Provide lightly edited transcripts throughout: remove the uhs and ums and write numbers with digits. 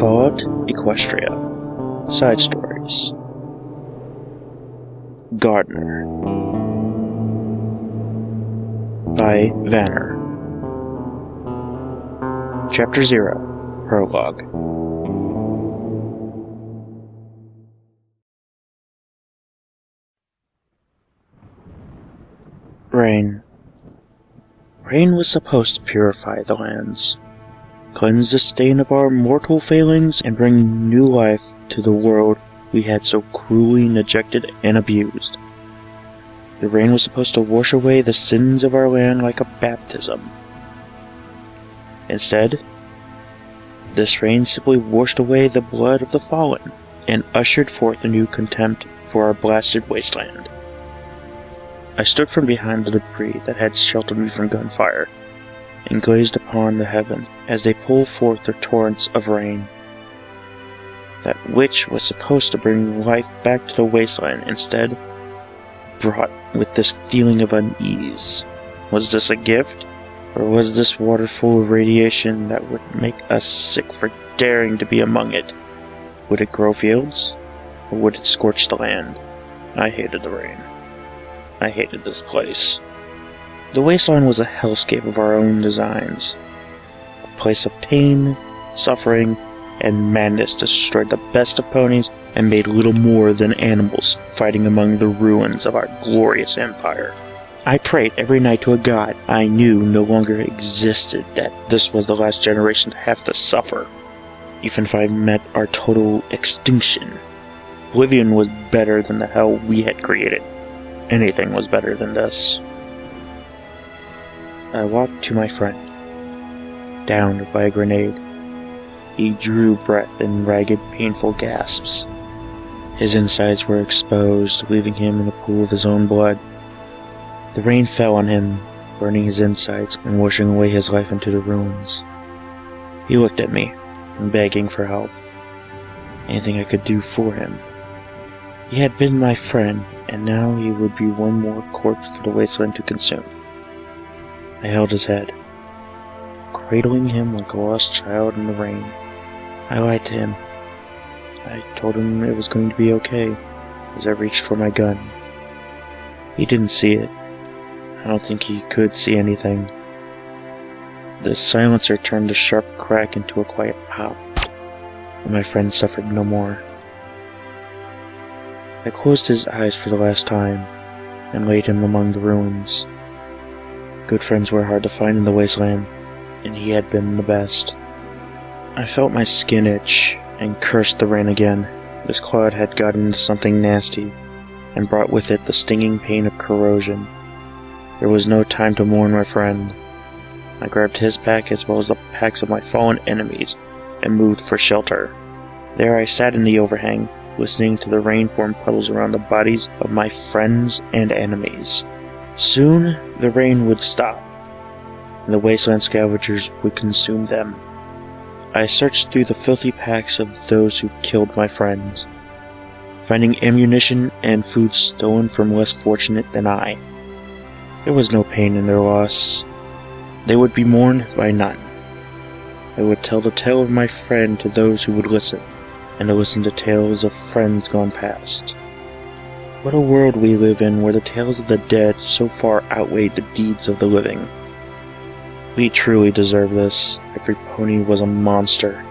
Fallout Equestria. Side Stories. Gardener by Vanner. Chapter 0. Prologue. Rain. Rain was supposed to purify the lands, cleanse the stain of our mortal failings, and bring new life to the world we had so cruelly neglected and abused. The rain was supposed to wash away the sins of our land like a baptism. Instead, this rain simply washed away the blood of the fallen and ushered forth a new contempt for our blasted wasteland. I stood from behind the debris that had sheltered me from gunfire and gazed upon the heavens as they pulled forth their torrents of rain. That which was supposed to bring life back to the wasteland instead brought with this feeling of unease. Was this a gift? Or was this water full of radiation that would make us sick for daring to be among it? Would it grow fields? Or would it scorch the land? I hated the rain. I hated this place. The wasteland was a hellscape of our own designs. A place of pain, suffering, and madness that destroyed the best of ponies and made little more than animals fighting among the ruins of our glorious empire. I prayed every night to a god I knew no longer existed that this was the last generation to have to suffer. Even if I meant our total extinction, oblivion was better than the hell we had created. Anything was better than this. I walked to my friend, downed by a grenade. He drew breath in ragged, painful gasps. His insides were exposed, leaving him in a pool of his own blood. The rain fell on him, burning his insides and washing away his life into the ruins. He looked at me, begging for help. Anything I could do for him. He had been my friend, and now he would be one more corpse for the wasteland to consume. I held his head, cradling him like a lost child in the rain. I lied to him. I told him it was going to be okay, as I reached for my gun. He didn't see it. I don't think he could see anything. The silencer turned a sharp crack into a quiet pop, and my friend suffered no more. I closed his eyes for the last time, and laid him among the ruins. Good friends were hard to find in the wasteland, and he had been the best. I felt my skin itch, and cursed the rain again. This cloud had gotten into something nasty, and brought with it the stinging pain of corrosion. There was no time to mourn my friend. I grabbed his pack as well as the packs of my fallen enemies, and moved for shelter. There I sat in the overhang, listening to the rain form puddles around the bodies of my friends and enemies. Soon the rain would stop, and the wasteland scavengers would consume them. I searched through the filthy packs of those who killed my friends, finding ammunition and food stolen from less fortunate than I. There was no pain in their loss. They would be mourned by none. I would tell the tale of my friend to those who would listen, and to listen to tales of friends gone past. What a world we live in where the tales of the dead so far outweigh the deeds of the living. We truly deserve this. Every pony was a monster,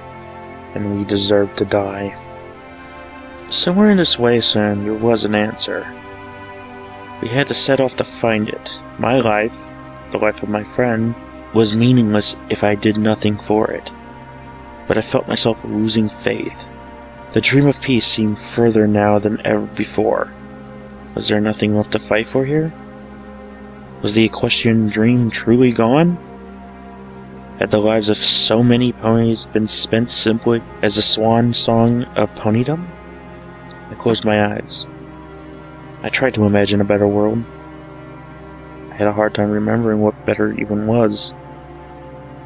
and we deserved to die. Somewhere in this wasteland there was an answer. We had to set off to find it. My life, the life of my friend, was meaningless if I did nothing for it. But I felt myself losing faith. The dream of peace seemed further now than ever before. Was there nothing left to fight for here? Was the equestrian dream truly gone? Had the lives of so many ponies been spent simply as the swan song of ponydom? I closed my eyes. I tried to imagine a better world. I had a hard time remembering what better even was.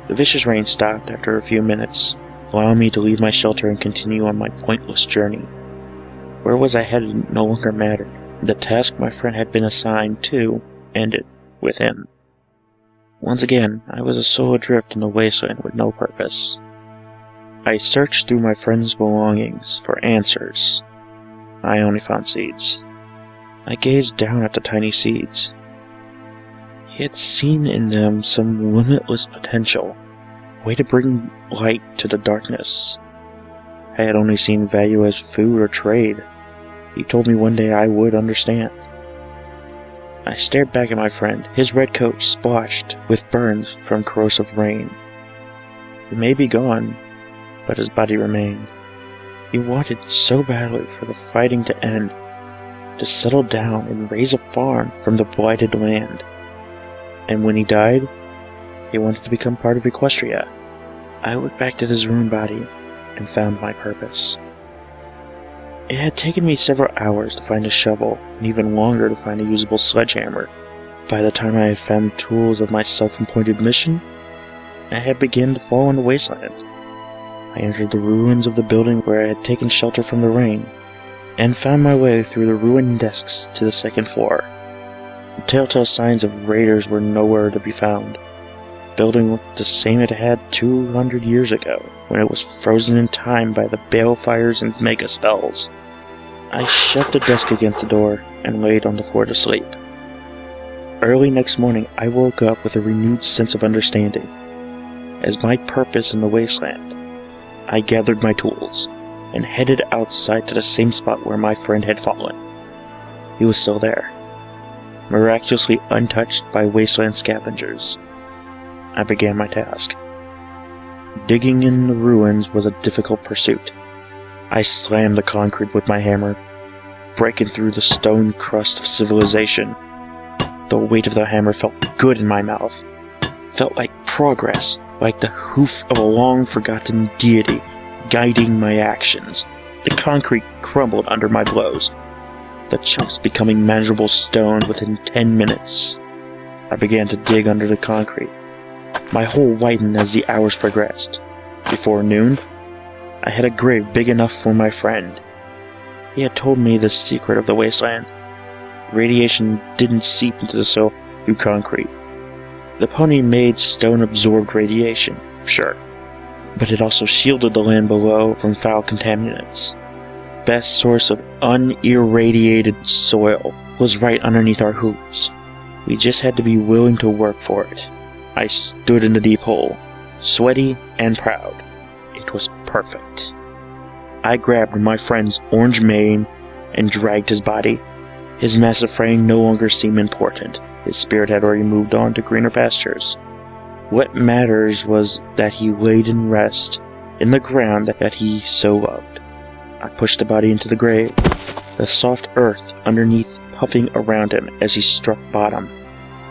The vicious rain stopped after a few minutes, allowing me to leave my shelter and continue on my pointless journey. Where was I headed no longer mattered. The task my friend had been assigned to ended with him. Once again, I was a soul adrift in the wasteland with no purpose. I searched through my friend's belongings for answers. I only found seeds. I gazed down at the tiny seeds. He had seen in them some limitless potential, a way to bring light to the darkness. I had only seen value as food or trade. He told me one day I would understand. I stared back at my friend, his red coat splotched with burns from corrosive rain. He may be gone, but his body remained. He wanted so badly for the fighting to end, to settle down and raise a farm from the blighted land. And when he died, he wanted to become part of Equestria. I looked back to his ruined body and found my purpose. It had taken me several hours to find a shovel, and even longer to find a usable sledgehammer. By the time I had found tools of my self-appointed mission, I had begun to fall in the wasteland. I entered the ruins of the building where I had taken shelter from the rain, and found my way through the ruined desks to the second floor. The telltale signs of raiders were nowhere to be found. The building looked the same it had 200 years ago, when it was frozen in time by the balefires and mega spells. I shut the desk against the door and laid on the floor to sleep. Early next morning, I woke up with a renewed sense of understanding. As my purpose in the wasteland, I gathered my tools and headed outside to the same spot where my friend had fallen. He was still there, miraculously untouched by wasteland scavengers. I began my task. Digging in the ruins was a difficult pursuit. I slammed the concrete with my hammer, breaking through the stone crust of civilization. The weight of the hammer felt good in my mouth. Felt like progress, like the hoof of a long-forgotten deity guiding my actions. The concrete crumbled under my blows, the chunks becoming manageable stone within 10 minutes. I began to dig under the concrete. My hole widened as the hours progressed. Before noon, I had a grave big enough for my friend. He had told me the secret of the wasteland. Radiation didn't seep into the soil through concrete. The pony-made stone absorbed radiation, sure, but it also shielded the land below from foul contaminants. Best source of unirradiated soil was right underneath our hooves. We just had to be willing to work for it. I stood in the deep hole, sweaty and proud. It was perfect. I grabbed my friend's orange mane and dragged his body. His massive frame no longer seemed important. His spirit had already moved on to greener pastures. What matters was that he laid in rest in the ground that he so loved. I pushed the body into the grave, the soft earth underneath puffing around him as he struck bottom.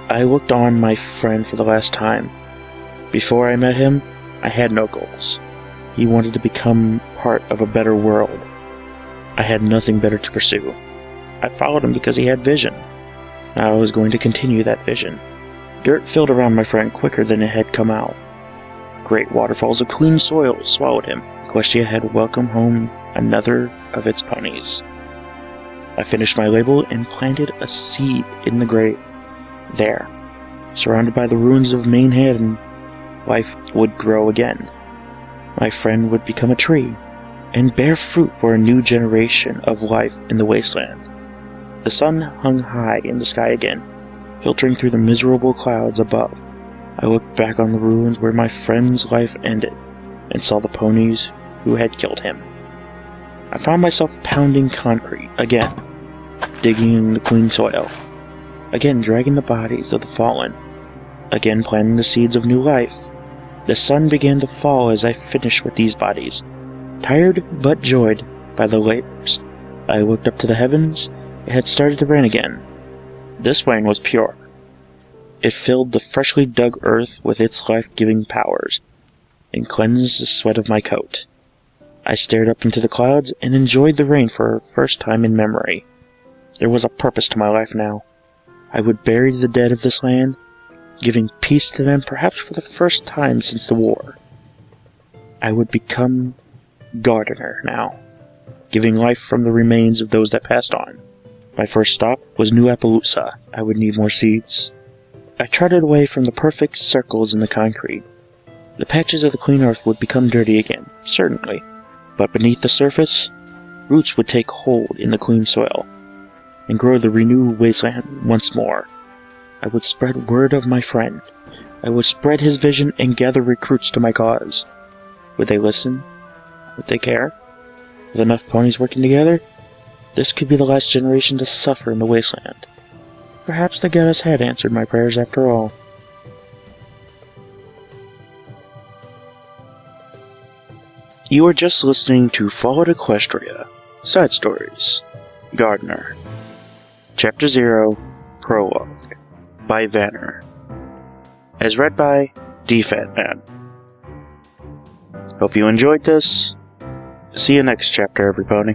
I looked on my friend for the last time. Before I met him, I had no goals. He wanted to become part of a better world. I had nothing better to pursue. I followed him because he had vision. I was going to continue that vision. Dirt filled around my friend quicker than it had come out. Great waterfalls of clean soil swallowed him. Equestria had welcomed home another of its ponies. I finished my label and planted a seed in the grave. There, surrounded by the ruins of Manhattan, life would grow again. My friend would become a tree, and bear fruit for a new generation of life in the wasteland. The sun hung high in the sky again, filtering through the miserable clouds above. I looked back on the ruins where my friend's life ended, and saw the ponies who had killed him. I found myself pounding concrete again, digging in the clean soil, again dragging the bodies of the fallen, again planting the seeds of new life. The sun began to fall as I finished with these bodies, tired but joyed by the labors. I looked up to the heavens. It had started to rain again. This rain was pure. It filled the freshly dug earth with its life-giving powers, and cleansed the sweat of my coat. I stared up into the clouds and enjoyed the rain for the first time in memory. There was a purpose to my life now. I would bury the dead of this land, giving peace to them perhaps for the first time since the war. I would become gardener now, giving life from the remains of those that passed on. My first stop was New Appaloosa. I would need more seeds. I trotted away from the perfect circles in the concrete. The patches of the clean earth would become dirty again, certainly, but beneath the surface, roots would take hold in the clean soil, and grow the renewed wasteland once more. I would spread word of my friend. I would spread his vision and gather recruits to my cause. Would they listen? Would they care? With enough ponies working together, this could be the last generation to suffer in the wasteland. Perhaps the goddess had answered my prayers after all. You are just listening to Fallout Equestria, Side Stories, Gardener, Chapter 0, Prologue, by Vanner, as read by DFatman. Hope you enjoyed this. See you next chapter, every pony.